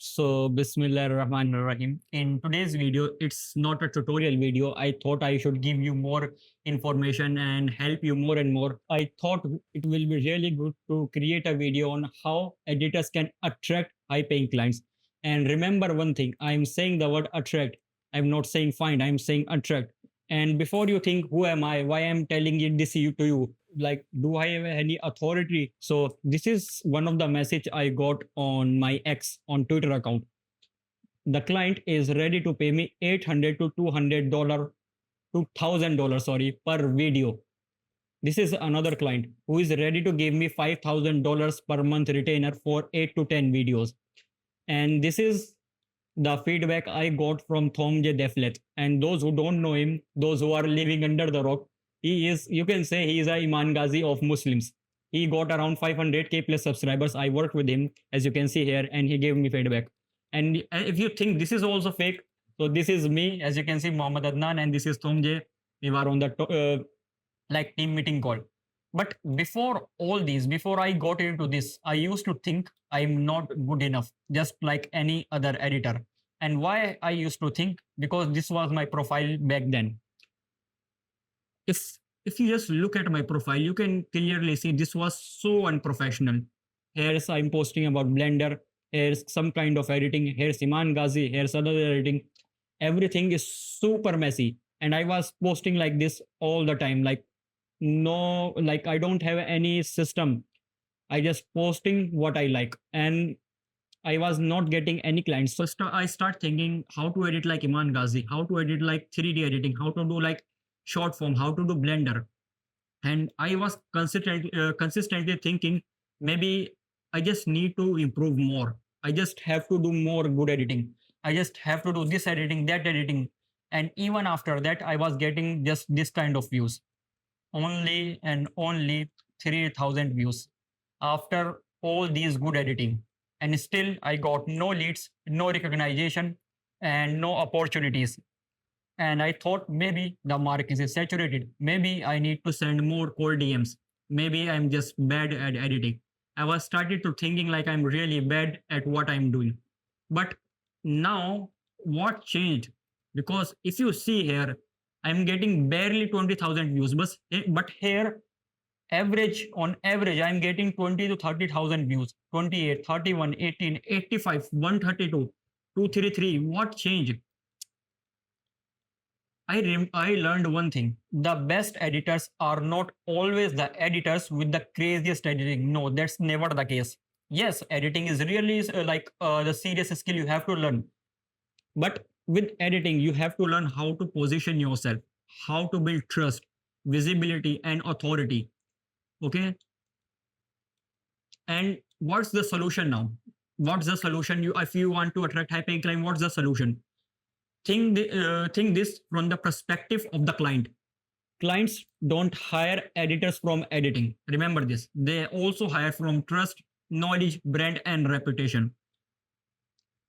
So, Bismillahirrahmanirrahim. In today's video, it's not a tutorial video. I thought I should give you more information and help you more and more. I thought it will be really good to create a video on how editors can attract high paying clients. And remember one thing, I'm saying the word attract. I'm not saying find, I'm saying attract. And before you think, who am I? Why I'm telling it this to you? Like, do I have any authority? So this is one of the message I got on my X on Twitter account. The client is ready to pay me 800 to $200 $2,000, sorry, per video. This is another client who is ready to give me $5,000 per month retainer for 8 to 10 videos. And this is the feedback I got from Thom J. Défilet. And those who don't know him, those who are living under the rock, he is, you can say, he is a Iman Ghazi of Muslims. He got around 500k plus subscribers. I worked with him, as you can see here, and he gave me feedback. And if you think this is also fake, so this is me, as you can see, Mohammad Adnan, and this is Thom J. We were on the like team meeting call. But before all these, before I got into this, I used to think I'm not good enough, just like any other editor. And why I used to think? Because this was my profile back then. If you just look at my profile, you can clearly see this was so unprofessional. Here's I'm posting about Blender. Here's some kind of editing. Here's Iman Ghazi. Here's other editing. Everything is super messy. And I was posting like this all the time. Like no, like I don't have any system. I just posting what I like. And I was not getting any clients. So I start thinking how to edit like Iman Ghazi, how to edit like 3D editing, how to do like short form, how to do Blender. And I was consistently thinking maybe I just need to improve more. I just have to do more good editing. I just have to do this editing, that editing. And even after that, I was getting just this kind of views. Only and only 3,000 views after all these good editing. And still, I got no leads, no recognition, and no opportunities. And I thought maybe the market is saturated. Maybe I need to send more cold DMs. Maybe I'm just bad at editing. I was started to thinking like I'm really bad at what I'm doing. But now what changed? Because if you see here, I'm getting barely 20,000 views. But here, average on average, I'm getting 20 to 30,000 views. 28, 31, 18, 85, 132, 233. What changed? I learned one thing. The best editors are not always the editors with the craziest editing. No, that's never the case. Yes, editing is really the serious skill you have to learn. But with editing, you have to learn how to position yourself, how to build trust, visibility, and authority. Okay. And what's the solution now? What's the solution? If you want to attract high paying client, what's the solution? Think this from the perspective of the client. Clients don't hire editors from editing. Remember this. They also hire from trust, knowledge, brand, and reputation.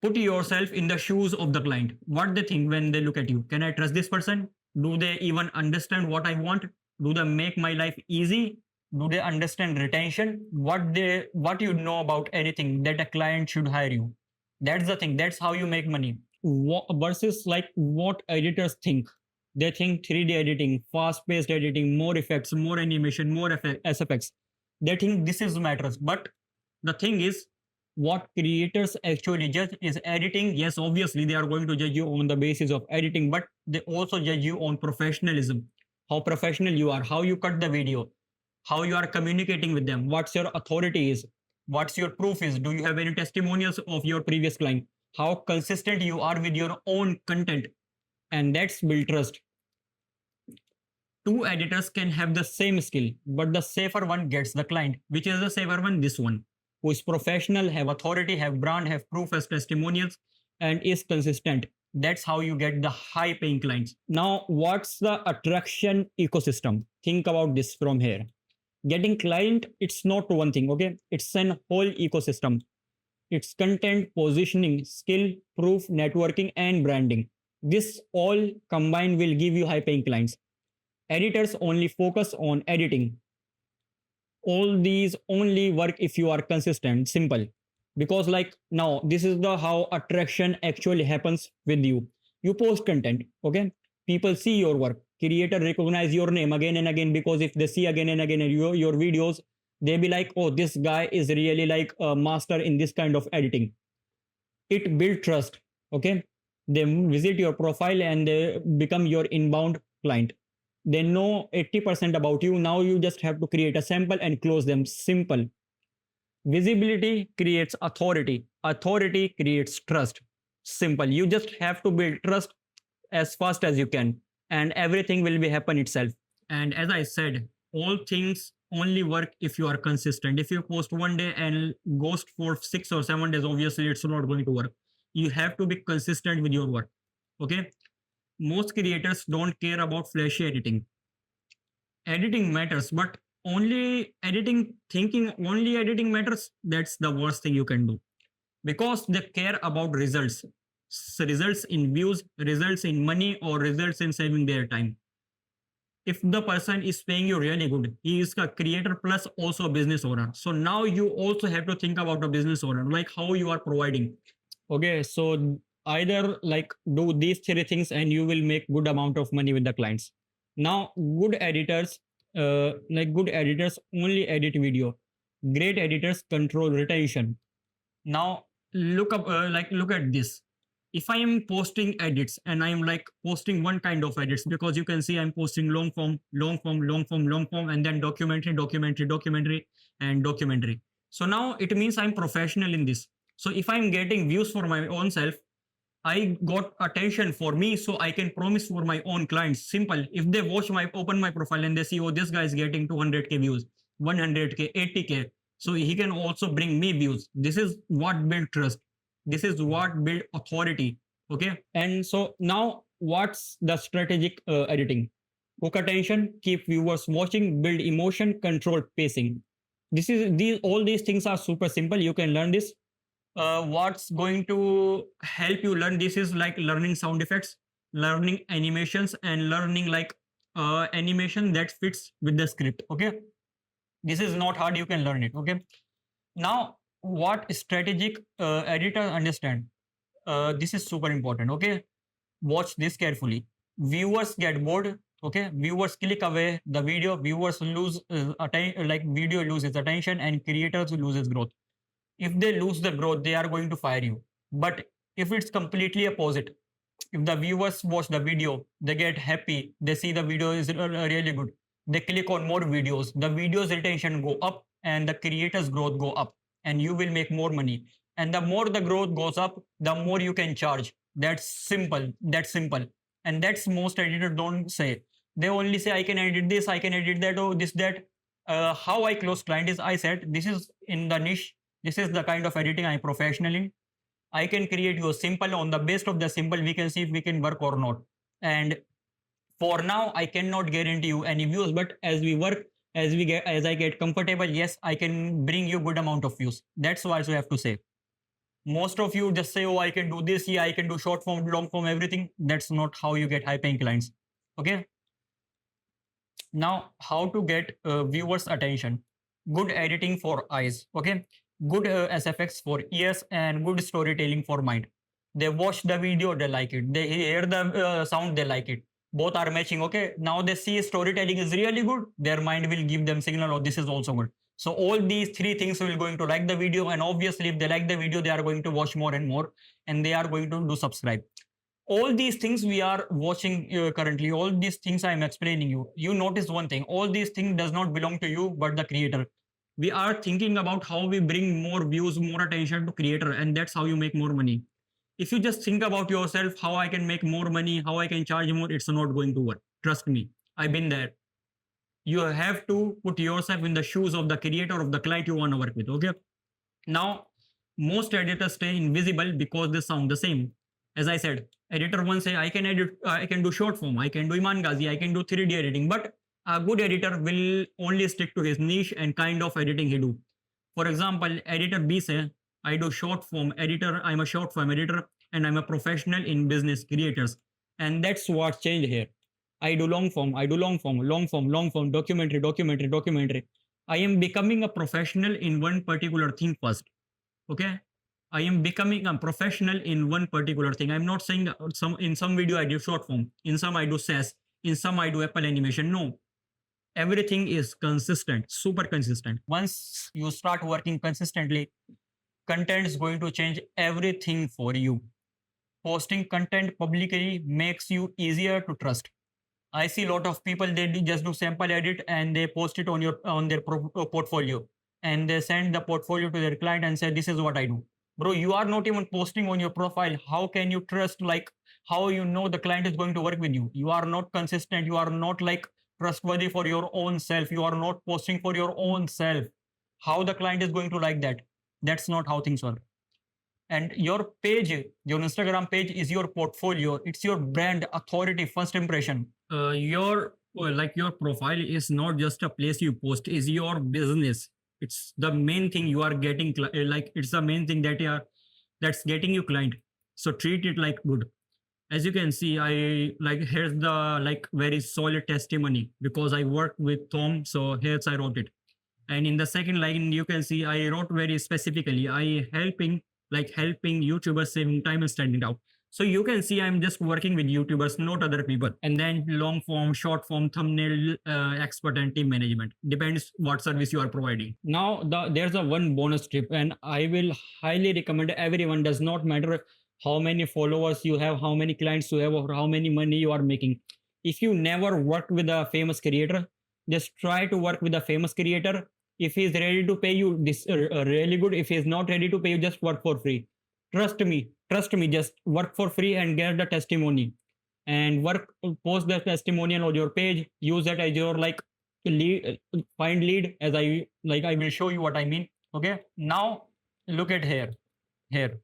Put yourself in the shoes of the client. What they think when they look at you. Can I trust this person? Do they even understand what I want? Do they make my life easy? Do they understand retention? What you know about anything that a client should hire you? That's the thing. That's how you make money. Versus like what editors think. They think 3D editing, fast-paced editing, more effects, more animation, more SFX. They think this is matters. But the thing is, what creators actually judge is editing. Yes, obviously they are going to judge you on the basis of editing, but they also judge you on professionalism. How professional you are, how you cut the video, how you are communicating with them, what's your authority is, what's your proof is. Do you have any testimonials of your previous client? How consistent you are with your own content. And that's build trust. Two editors can have the same skill, but the safer one gets the client. Which is the safer one? This one, who is professional, have authority, have brand, have proof, has testimonials, and is consistent. That's how you get the high paying clients. Now, what's the attraction ecosystem? Think about this from here. Getting client, it's not one thing, okay? It's an whole ecosystem. It's content, positioning, skill, proof, networking, and branding. This all combined will give you high paying clients. Editors only focus on editing. All these only work if you are consistent. Simple. because like now this is the how attraction actually happens with you. You post content, okay, people see your work, creator recognize your name again and again, because if they see again and again your videos, they be like, oh, this guy is really like a master in this kind of editing. It build trust, okay. They visit your profile and they become your inbound client. They know 80% about you. Now you just have to create a sample and close them. Simple. Visibility creates authority. Authority creates trust. Simple. You just have to build trust as fast as you can, and everything will be happen itself. And as I said, all things only work if you are consistent. If you post one day and ghost for 6 or 7 days, obviously it's not going to work. You have to be consistent with your work. Okay. Most creators don't care about flashy editing. Editing matters, but only editing, thinking only editing matters, that's the worst thing you can do, because they care about results. Results in views, results in money, or results in saving their time. If the person is paying you really good, he is a creator plus also a business owner. So now you also have to think about a business owner, like how you are providing. Okay, so either like do these three things and you will make good amount of money with the clients. Now, good editors, good editors only edit video. Great editors control retention. Now look at this. If I am posting edits and I am like posting one kind of edits, because you can see I'm posting long form, long form, long form, long form, and then documentary, documentary, documentary, and documentary. So now it means I'm professional in this. So if I'm getting views for my own self, I got attention for me, so I can promise for my own clients. Simple. If they watch my open my profile and they see, oh, this guy is getting 200k views, 100k, 80k, so he can also bring me views. This is what build trust. This is what build authority. Okay. And so now, what's the strategic editing? Hook attention, keep viewers watching, build emotion, control pacing. This is these all these things are super simple. You can learn this. What's going to help you learn this is like learning sound effects, learning animations, and learning like animation that fits with the script. Okay, this is not hard, you can learn it. Okay, now what strategic editor understand, this is super important. Okay, watch this carefully. Viewers get bored. Okay, viewers click away the video, viewers lose video loses attention, and creators loses growth. If they lose the growth, they are going to fire you. But if it's completely opposite, if the viewers watch the video, they get happy, they see the video is really good, they click on more videos, the videos retention go up and the creators growth go up, and you will make more money. And the more the growth goes up, the more you can charge. That's simple. That's simple. And that's most editors don't say. They only say, I can edit this, I can edit that, oh, this, that. How I close client is, I said, this is in the niche, this is the kind of editing I'm professional in. I can create you a simple. On the base of the simple, we can see if we can work or not. And for now, I cannot guarantee you any views, but as we work, as I get comfortable, yes, I can bring you good amount of views. That's what I have to say. Most of you just say, oh, I can do this, yeah, I can do short form, long form, everything. That's not how you get high paying clients. Okay. Now, how to get viewers' attention? Good editing for eyes. Okay, good SFX for ears, and good storytelling for mind. They watch the video, they like it. They hear the sound, they like it. Both are matching. Okay, now they see storytelling is really good. Their mind will give them signal, oh, this is also good. So all these three things will going to like the video, and obviously if they like the video, they are going to watch more and more, and they are going to do subscribe. All these things we are watching currently, all these things I'm explaining you, you notice one thing, all these things does not belong to you but the creator. We are thinking about how we bring more views, more attention to creator, and that's how you make more money. If you just think about yourself, how I can make more money, how I can charge more, it's not going to work. Trust me, I've been there. You have to put yourself in the shoes of the creator, of the client you want to work with. Okay, now most editors stay invisible because they sound the same. As I said, editor one say, I can edit, I can do short form, I can do Iman Ghazi, I can do 3D editing, but a good editor will only stick to his niche and kind of editing he do. For example, editor B say, I do short form editor, I'm a short form editor, and I'm a professional in business creators. And that's what changed here. I do long form, I do long form, long form, long form, documentary, documentary, documentary. I am becoming a professional in one particular thing first. Okay, I am becoming a professional in one particular thing. I'm not saying in some video I do short form, in some I do SaaS, in some I do Apple animation. No, everything is consistent, super consistent. Once you start working consistently, content is going to change everything for you. Posting content publicly makes you easier to trust. I see a lot of people, they just do sample edit and they post it on their portfolio, and they send the portfolio to their client and say, this is what I do. Bro, you are not even posting on your profile. How can you trust, like, how you know the client is going to work with you? You are not consistent. You are not like trustworthy for your own self. You are not posting for your own self. How the client is going to like that? That's not how things work. And your page, your Instagram page is your portfolio. It's your brand authority, first impression. Your like your profile is not just a place you post, is your business. It's the main thing you are getting, like it's the main thing that you are, that's getting you client. So treat it like good. As you can see, I like, here's the like very solid testimony because I worked with Thom, so here's I wrote it. And in the second line, you can see I wrote very specifically, I helping YouTubers saving time and standing out. So you can see I'm just working with YouTubers, not other people. And then long form, short form, thumbnail expert and team management. Depends what service you are providing. Now there's a one bonus tip, and I will highly recommend everyone. Does not matter how many followers you have, how many clients you have, or how many money you are making. If you never worked with a famous creator, just try to work with a famous creator. If he's ready to pay you, this really good. If he's not ready to pay you, just work for free. Trust me, just work for free and get the testimony, and work, post the testimonial on your page. Use that as your like lead, find lead, as I will show you what I mean. Okay, now look at here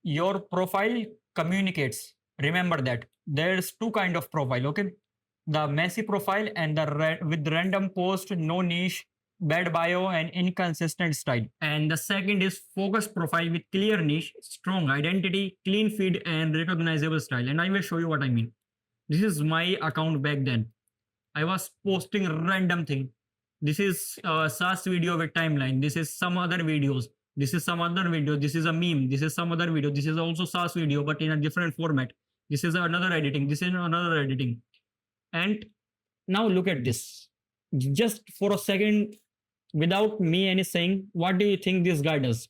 your profile communicates. Remember that there's two kind of profile. Okay, the messy profile and the with random post, no niche, bad bio, and inconsistent style. And the second is focused profile with clear niche, strong identity, clean feed, and recognizable style. And I will show you what I mean. This is my account back then. I was posting random thing. This is a SaaS video with timeline. This is some other videos. This is some other video. This is a meme. This is some other video. This is also SaaS video, but in a different format. This is another editing. This is another editing. And now look at this. Just for a second, without me any saying, what do you think this guy does?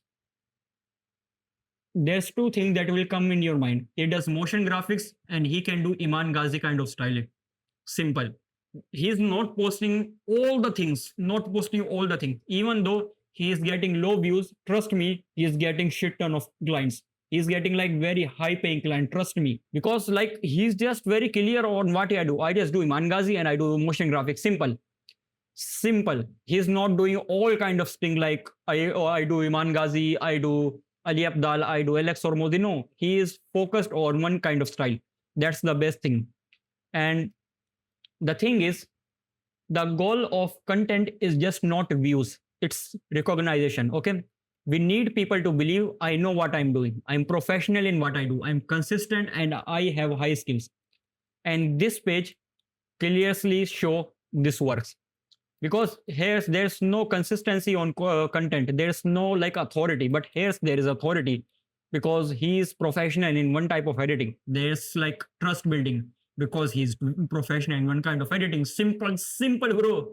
There's two things that will come in your mind. He does motion graphics and he can do Iman Ghazi kind of styling. Simple. He's not posting all the things, not posting all the things. Even though he is getting low views, trust me, he is getting shit ton of clients. He's getting like very high paying client, trust me. Because like he's just very clear on what I do. I just do Iman Ghazi and I do motion graphics. Simple. He's not doing all kind of thing like I do Iman Ghazi, I do Ali Abdal, I do Alex Hormozi. No, he is focused on one kind of style. That's the best thing. And the thing is, the goal of content is just not views, it's recognition. Okay, we need people to believe I know what I'm doing, I'm professional in what I do, I'm consistent, and I have high skills. And this page clearly show this works, because here's there's no consistency on content, there's no like authority, but here's there is authority because he is professional in one type of editing. There's like trust building because he's professional in one kind of editing. Simple, bro.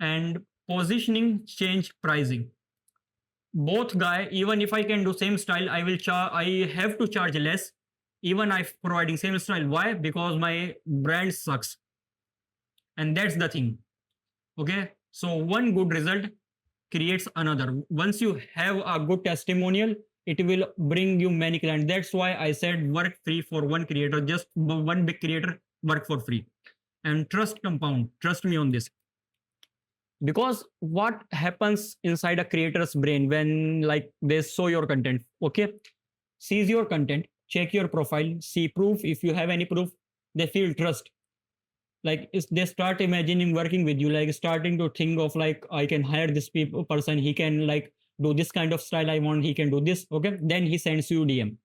And positioning, change, pricing. Both guy, even if I can do same style, I have to charge less. Even I'm providing same style. Why? Because my brand sucks. And that's the thing. Okay. So one good result creates another. Once you have a good testimonial, it will bring you many clients. That's why I said work free for one creator, just one big creator, work for free. And trust compound. Trust me on this. Because what happens inside a creator's brain when like they saw your content, okay, sees your content, check your profile, see proof. If you have any proof, they feel trust. Like they start imagining working with you, like starting to think of like I can hire this person, he can like do this kind of style I want, he can do this. Okay, then he sends you DM,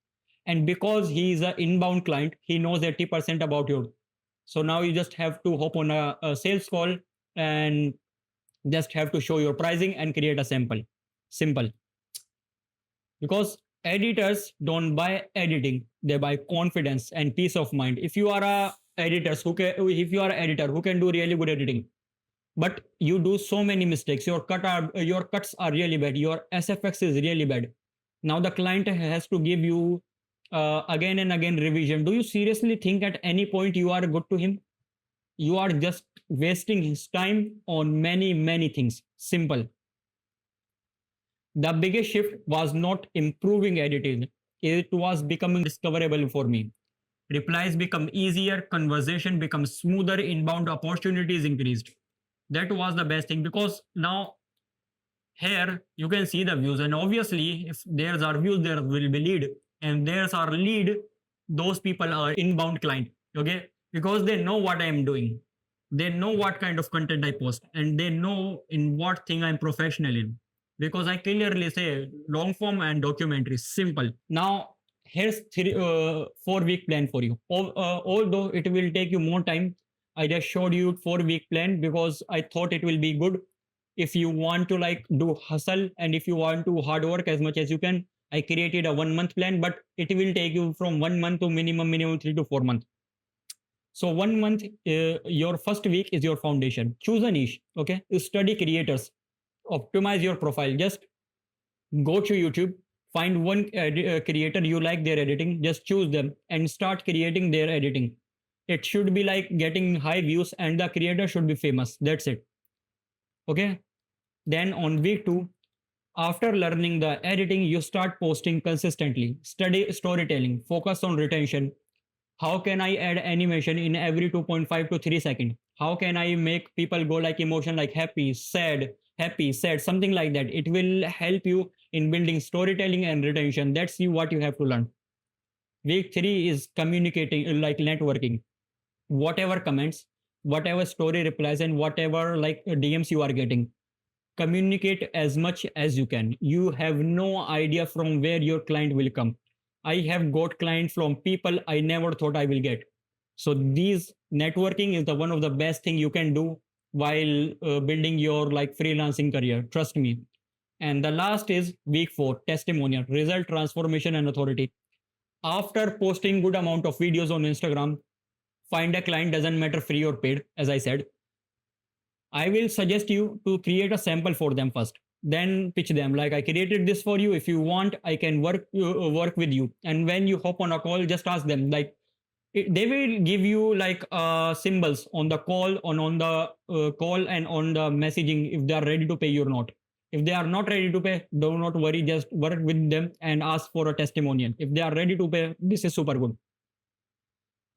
and because he is an inbound client, he knows 80% about you. So now you just have to hop on a sales call and just have to show your pricing and create a sample. Simple. because editors don't buy editing, they buy confidence and peace of mind. If you are a if you are an editor who can do really good editing, but you do so many mistakes, your cuts are really bad, your SFX is really bad, now the client has to give you again and again revision. Do you seriously think at any point you are good to him? You are just wasting his time on many things. Simple. The biggest shift was not improving editing, it was becoming discoverable for me. Replies become easier, conversation becomes smoother, inbound opportunities increased. That was the best thing, because now here you can see the views, and obviously if there's are views there will be lead, and there's our lead, those people are inbound client. Okay, because they know what I am doing, they know what kind of content I post, and they know in what thing I'm professional in, because I clearly say long form and documentary. Simple. Now here's 4 week plan for you. Although it will take you more time, I just showed you 4 week plan because I thought it will be good if you want to like do hustle, and if you want to hard work as much as you can. I created a 1 month plan, but it will take you from 1 month to minimum 3 to 4 months. So 1 month, your first week is your foundation. Choose a niche. Okay, study creators, optimize your profile. Just go to YouTube, find one creator you like their editing, just choose them and start creating their editing. It should be like getting high views, and the creator should be famous. That's it. Okay. Then on week 2, after learning the editing, you start posting consistently. Study storytelling, focus on retention. How can I add animation in every 2.5 to 3 seconds? How can I make people go like emotion like happy, sad, something like that? It will help you in building storytelling and retention. That's what you have to learn. Week 3 is communicating, like networking. Whatever comments, whatever story replies, and whatever like DMs you are getting, communicate as much as you can. You have no idea from where your client will come. I have got clients from people I never thought I will get. So these networking is the one of the best thing you can do while building your like freelancing career. Trust me. And the last is week 4, testimonial, result, transformation, and authority. After posting good amount of videos on Instagram, find a client, doesn't matter free or paid, as I said. I will suggest you to create a sample for them first, then pitch them like, I created this for you. If you want, I can work with you. And when you hop on a call, just ask them like, they will give you like symbols on the call, on the call and on the messaging, if they are ready to pay you or not. If they are not ready to pay, do not worry, just work with them and ask for a testimonial. If they are ready to pay, this is super good.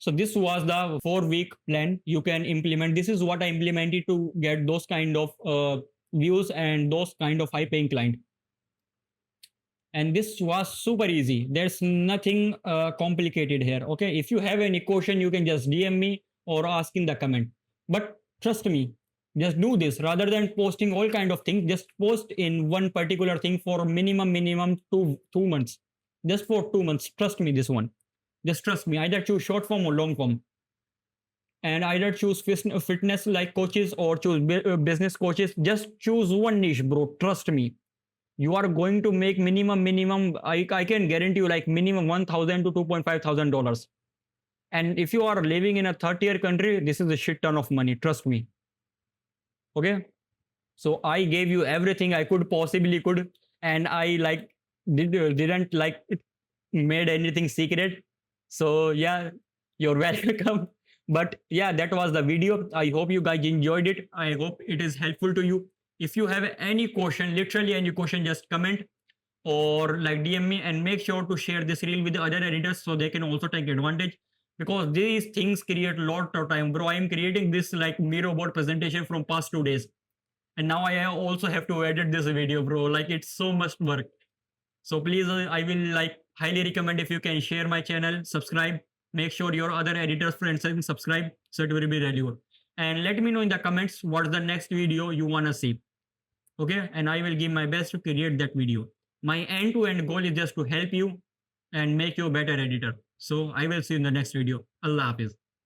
So this was the 4 week plan you can implement. This is what I implemented to get those kind of views and those kind of high paying client. And this was super easy. There's nothing complicated here. Okay, if you have any question, you can just DM me or ask in the comment. But trust me, just do this rather than posting all kind of things. Just post in one particular thing for minimum 2 months. Just for 2 months. Trust me, this one. Just trust me. Either choose short form or long form. And either choose fitness like coaches or choose business coaches. Just choose one niche, bro. Trust me. You are going to make minimum. I can guarantee you like minimum $1,000 to $2,500. And if you are living in a third-tier country, this is a shit ton of money. Trust me. Okay. So I gave you everything I could possibly could, and I like didn't like made anything secret. So yeah, you're welcome. But yeah, that was the video. I hope you guys enjoyed it. I hope it is helpful to you. If you have any question, literally any question, just comment or like DM me, and make sure to share this reel with the other editors so they can also take advantage, because these things create a lot of time, bro. I am creating this like Miro board presentation from past 2 days, and now I also have to edit this video, bro. Like it's so much work. So please, I will like highly recommend if you can share my channel, subscribe, make sure your other editors friends and subscribe, so it will be really good. And let me know in the comments what's the next video you want to see. Okay, and I will give my best to create that video. My end-to-end goal is just to help you and make you a better editor. So I will see you in the next video. Allah Hafiz.